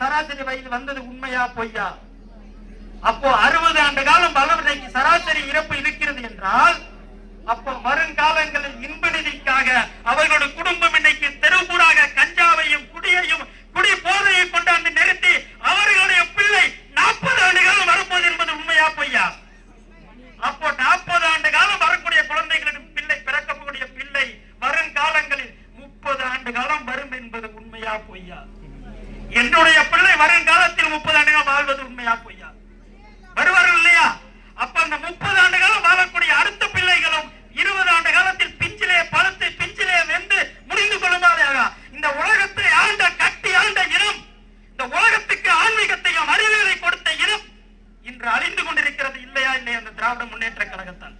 சராசரி வயது வந்தது உண்மையா பொய்யா? அப்போ 60 ஆண்டு காலம் பலவதைக்கு சராசரி இறப்பு இருக்கிறது என்றால், அப்போ வருங்காலங்களில் இன்ப நிதிக்காக அவர்களுடைய குடும்பம் இன்னைக்கு தெருவுறாக கஞ்சாவையும் குடியையும் குடி போதையை கொண்டாந்து நிறுத்தி அவர்களுடைய பிள்ளை 40 ஆண்டு காலம் வரப்போது என்பது உண்மையா பொய்யா? அப்போ 40 ஆண்டு காலம் வரக்கூடிய குழந்தைகளின் பிள்ளை பிறக்கக்கூடிய பிள்ளை வருங்காலங்களில் 30 ஆண்டு காலம் வரும் என்பது உண்மையா பொய்யா? என்னுடைய பிள்ளை வருங்காலத்தில் 30 ஆண்டு காலம் வாழ்வது உண்மையா பொய்யா? வருவார்கள் இல்லையா? அப்ப அந்த 30 ஆண்டு காலம் வாழக்கூடிய அடுத்த பிள்ளைகளும் 20 ஆண்டு காலத்தில் பிஞ்சிலே பழுத்து பிஞ்சிலே வெந்து முடிந்து கொள்ளுமாறாக இந்த உலகத்தை ஆண்ட கட்டி ஆண்ட இனம், இந்த உலகத்துக்கு ஆன்மீகத்தையும் அறிவியலை கொடுத்த இனம் இன்று அழிந்து கொண்டிருக்கிறது இல்லையா? இல்லையா? அந்த திராவிட முன்னேற்ற கழகத்தால்